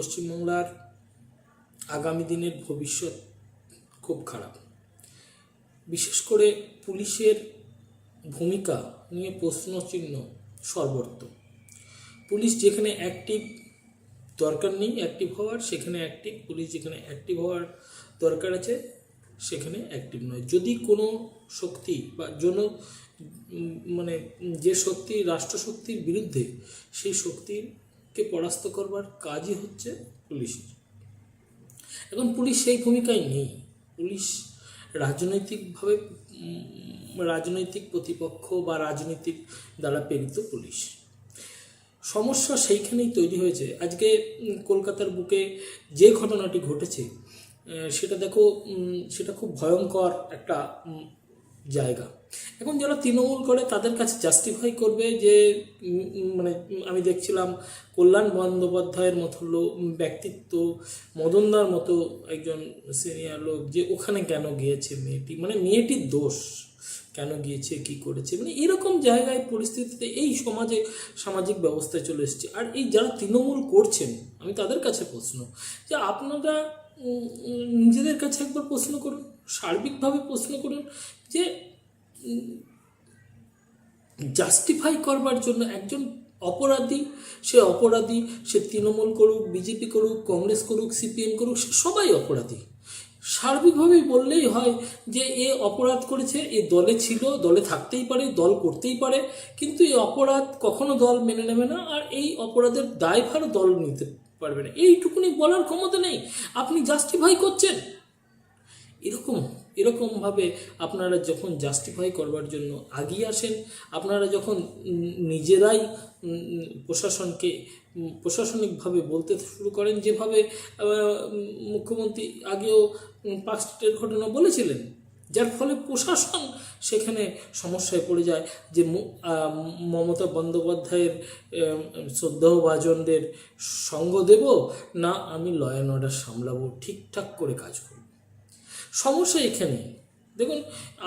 পশ্চিমবাংলার আগামী দিনের ভবিষ্যৎ খুব খারাপ। বিশেষ করে পুলিশের ভূমিকা নিয়ে প্রশ্নচিহ্ন সর্বত্র। পুলিশ যেখানে অ্যাক্টিভ দরকার নেই অ্যাক্টিভ হওয়ার, সেখানে অ্যাক্টিভ। পুলিশ যেখানে অ্যাক্টিভ হওয়ার দরকার আছে সেখানে অ্যাক্টিভ নয়। যদি কোনো শক্তি বা যে শক্তি রাষ্ট্রশক্তির বিরুদ্ধে, সেই শক্তিকে পরাস্ত করবার কাজই হচ্ছে পুলিশের। এখন পুলিশ সেই ভূমিকায় নেই। পুলিশ রাজনৈতিক প্রতিপক্ষ বা রাজনৈতিক দ্বারা প্রেরিত পুলিশ। সমস্যা সেইখানেই তৈরি হয়েছে। আজকে কলকাতার বুকে যে ঘটনাটি ঘটেছে সেটা দেখো, সেটা খুব ভয়ঙ্কর একটা জায়গা। এখন যারা তৃণমূল করে তাদের কাছে জাস্টিফাই করবে যে আমি দেখছিলাম কল্যাণ বন্দ্যোপাধ্যায়ের মতো ব্যক্তিত্ব, মদনদার মতো একজন সিনিয়র লোক, যে ওখানে কেন গিয়েছে মেয়েটি, মেয়েটির দোষ কেন গিয়েছে, কি করেছে, এরকম জায়গায় পরিস্থিতিতে এই সামাজিক ব্যবস্থায় চলে এসেছে। আর এই যারা তৃণমূল করছেন, আমি তাদের কাছে প্রশ্ন, যে আপনারা নিজেদের কাছে একবার প্রশ্ন করুন, সার্বিকভাবে প্রশ্ন করুন, যে জাস্টিফাই করবার জন্য একজন অপরাধী, সে তৃণমূল করুক, বিজেপি করুক, কংগ্রেস করুক, সিপিএম করুক, সে সবাই অপরাধী। সার্বিকভাবেই বললেই হয় যে এ অপরাধ করেছে, এ দলে ছিল, দলে থাকতেই পারে, দল করতেই পারে, কিন্তু এই অপরাধ কখনো দল মেনে নেবে না, আর এই অপরাধের দায়ভার দল নিতে পারবে না। এইটুকুনি বলার ক্ষমতা নেই, আপনি জাস্টিফাই করছেন। এরকমভাবে আপনারা যখন জাস্টিফাই করবার জন্য আগিয়ে আসেন, আপনারা যখন নিজেরাই প্রশাসনিকভাবে বলতে শুরু করেন, যেভাবে মুখ্যমন্ত্রী আগেও পার্ক স্ট্রিটের ঘটনা বলেছিলেন, যার ফলে প্রশাসন সেখানে সমস্যায় পড়ে যায়, যে মমতা বন্দ্যোপাধ্যায়ের শ্রদ্ধাভাজনদের সঙ্গ দেব না, আমি ল অ্যান্ড অর্ডার সামলাবো, ঠিকঠাক করে কাজ করব। সমস্যা এখানে দেখুন,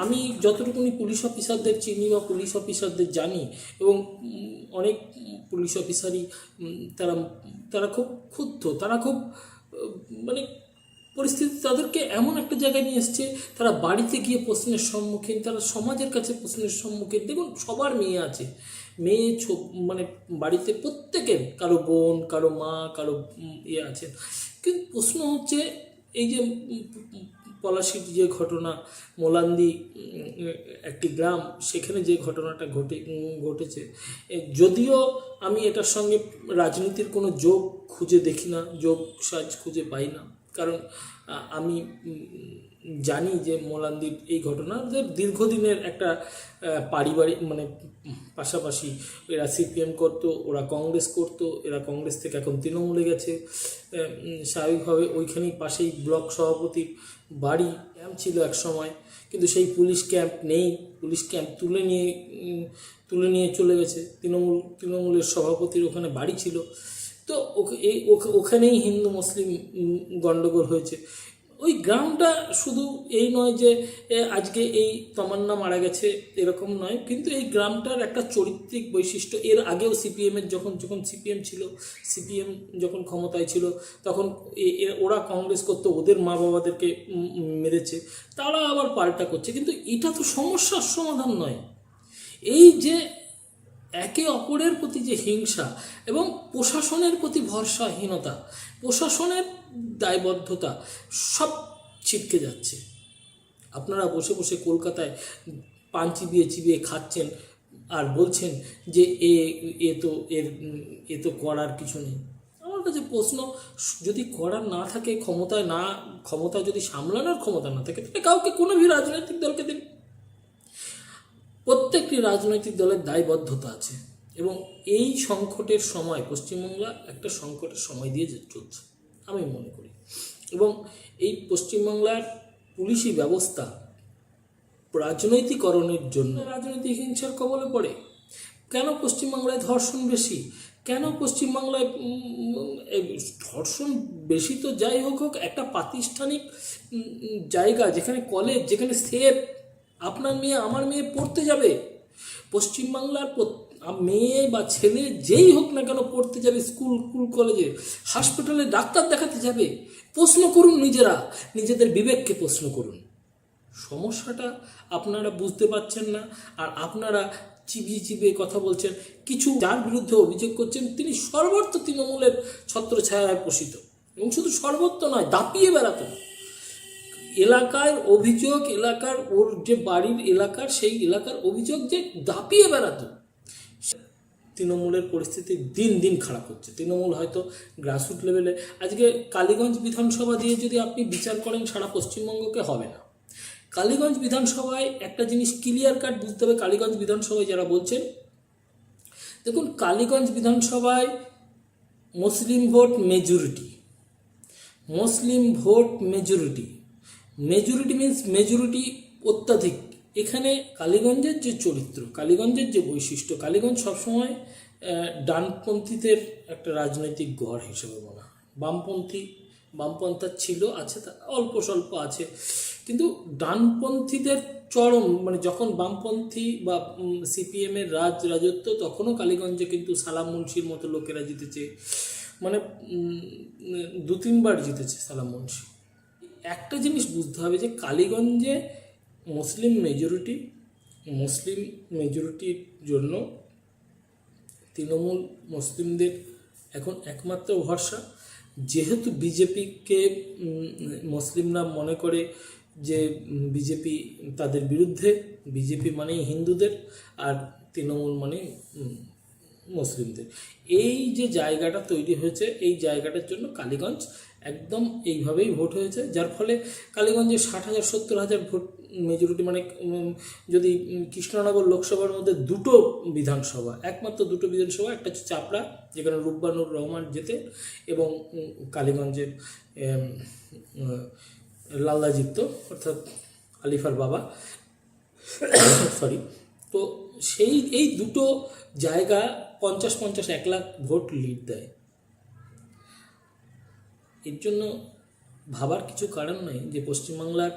আমি যতটুকুনি পুলিশ অফিসারদের চিনি বা পুলিশ অফিসারদের জানি, এবং অনেক পুলিশ অফিসারই তারা খুব ক্ষুব্ধ, তারা খুব পরিস্থিতি তাদেরকে এমন একটা জায়গায় নিয়ে এসছে, তারা বাড়িতে গিয়ে প্রশ্নের সম্মুখীন, তারা সমাজের কাছে প্রশ্নের সম্মুখীন। দেখুন, সবার মেয়ে আছে, বাড়িতে প্রত্যেকের, কারো বোন, কারো মা, কারো আছে, কিন্তু প্রশ্ন হচ্ছে এই যে পলাশির যে ঘটনা, মোলান্দি একটি গ্রাম, সেখানে যে ঘটনাটা ঘটেছে, যদিও আমি এটার সঙ্গে রাজনীতির কোনো যোগ খুঁজে দেখি না, যোগ সাজ খুঁজে পাই না, কারণ আমি জানি যে মোলান্দির এই ঘটনা দীর্ঘদিনের একটা পারিবারিক, পাশাপাশি এরা সিপিএম করতো, ওরা কংগ্রেস করতো, এরা কংগ্রেস থেকে এখন তৃণমূলে গেছে। স্বাভাবিকভাবে ওইখানেই পাশেই ব্লক সভাপতির বাড়ি, ক্যাম্প ছিল এক সময়, কিন্তু সেই পুলিশ ক্যাম্প নেই, পুলিশ ক্যাম্প তুলে নিয়ে চলে গেছে। তৃণমূলের সভাপতির ওখানে বাড়ি ছিল, তো ওখানেই হিন্দু মুসলিম গণ্ডগোল হয়েছে। ওই গ্রামটা শুধু এই নয় যে আজকে এই তমান্না মারা গেছে এরকম নয়, কিন্তু এই গ্রামটার একটা চরিত্রিক বৈশিষ্ট্য। এর আগেও সিপিএমের যখন সিপিএম ছিল, সিপিএম যখন ক্ষমতায় ছিল, তখন ওরা কংগ্রেস করতো, ওদের মা বাবাদেরকে মেরেছে, তারা আবার পাল্টা করছে। কিন্তু এটা তো সমস্যার সমাধান নয়। এই যে একে অপরের প্রতি যে হিংসা এবং প্রশাসনের প্রতি ভরসাহীনতা, প্রশাসনের দায়বদ্ধতা, সব ছিটকে যাচ্ছে। আপনারা বসে বসে কলকাতায় পান চিবিয়ে খাচ্ছেন আর বলছেন যে এ তো করার কিছু নেই। আমার কাছে প্রশ্ন, যদি করার না থাকে, ক্ষমতা যদি সামলানোর ক্ষমতা না থাকে, তাহলে কাউকে কোনো রাজনৈতিক দলকে দিন। প্রত্যেকটি রাজনৈতিক দলের দায়বদ্ধতা আছে, এবং এই সংকটের সময় পশ্চিমবাংলা একটা সংকটের সময় দিয়ে চলছে আমি মনে করি। এবং এই পশ্চিমবাংলার পুলিশি ব্যবস্থা রাজনৈতিকরণের জন্য রাজনৈতিক হিংসার কবলে পড়ে। কেন পশ্চিমবাংলায় ধর্ষণ বেশি? কেন পশ্চিমবাংলায় ধর্ষণ বেশি? তো যাই হোক, একটা প্রাতিষ্ঠানিক জায়গা, যেখানে কলেজ, যেখানে সেফ, আপনার মেয়ে আমার মেয়ে পড়তে যাবে। পশ্চিমবাংলার মেয়ে বা ছেলে যেই হোক না কেন পড়তে যাবে, স্কুল কলেজে, হাসপাতালে ডাক্তার দেখাতে যাবে, প্রশ্ন করুন নিজেদের বিবেককে প্রশ্ন করুন। সমস্যাটা আপনারা বুঝতে পারছেন না, আর আপনারা চিবিয়ে কথা বলছেন। কিছু যার বিরুদ্ধে অভিযোগ করছেন তিনি সর্বত্র তৃণমূলের ছত্রছায়ায় পোষিত, এবং শুধু সর্বত্র নয়, দাপিয়ে বেড়াতেন। এলাকার অভিযোগ, এলাকার ওর যে বাড়ির এলাকার, সেই এলাকার অভিযোগ যে দাপিয়ে বেড়াতো। তৃণমূলের পরিস্থিতি দিন দিন খারাপ হচ্ছে। তৃণমূল হয়তো গ্রাসরুট লেভেলে, আজকে কালীগঞ্জ বিধানসভা দিয়ে যদি আপনি বিচার করেন সারা পশ্চিমবঙ্গকে, হবে না। কালীগঞ্জ বিধানসভায় একটা জিনিস ক্লিয়ার কাট বুঝতে হবে। কালীগঞ্জ বিধানসভায় যারা বলছেন, দেখুন, কালীগঞ্জ বিধানসভায় মুসলিম vote majority, majority means majority অত্যাধিক। এখানে কালীগঞ্জের যে চরিত্র, কালীগঞ্জের যে বৈশিষ্ট্য, কালীগঞ্জ সবসময় ডানপন্থীদের একটা রাজনৈতিক গড় হিসেবে মনে হয়। বামপন্থা ছিল, আছে, অল্প স্বল্প আছে, কিন্তু ডানপন্থীদের চরম, মানে যখন বামপন্থী বা সিপিএমের রাজত্ব, তখনও কালীগঞ্জে কিন্তু সালাম মুন্সির মতো লোকেরা জিতেছে, মানে 2-3 বার জিতেছে সালাম মুন্সি। একটা জিনিস বুঝতে হবে যে কালীগঞ্জে মুসলিম মেজরিটির জন্য তৃণমূল মুসলিমদের এখন একমাত্র ভরসা। যেহেতু বিজেপিকে মুসলিমরা মনে করে যে বিজেপি তাদের বিরুদ্ধে, বিজেপি মানেই হিন্দুদের আর তৃণমূল মানেই মুসলিমদের, এই যে জায়গাটা তৈরি হয়েছে, এই জায়গাটার জন্য কালীগঞ্জ একদম এইভাবেই ভোট হয়েছে, যার ফলে কালীগঞ্জে 60,000 70,000 ভোট মেজরিটি, মানে যদি কৃষ্ণনগর লোকসভার মধ্যে একমাত্র দুটো বিধানসভা, একটা হচ্ছে চাপড়া যেখানে রুব্বানুর রহমান যেতে, এবং কালীগঞ্জের লাল্লা জিত্ত, অর্থাৎ আলিফার বাবা, সরি। তো এই দুটো জায়গা 50-50 1 লাখ ভোট লিড দেয়। এর জন্য ভাবার কিছু কারণ নেই যে পশ্চিমবাংলার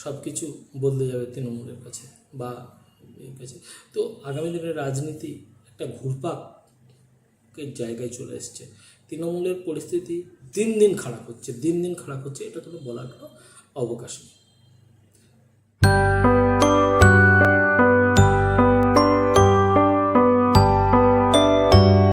সব কিছু বদলে যাবে তৃণমূলের কাছে বা এর কাছে। তো আগামী দিনের রাজনীতি একটা ঘুরপাকের জায়গায় চলে এসছে। তৃণমূলের পরিস্থিতি দিন দিন খারাপ হচ্ছে, এটা কোনো বলার কোনো অবকাশ নেই।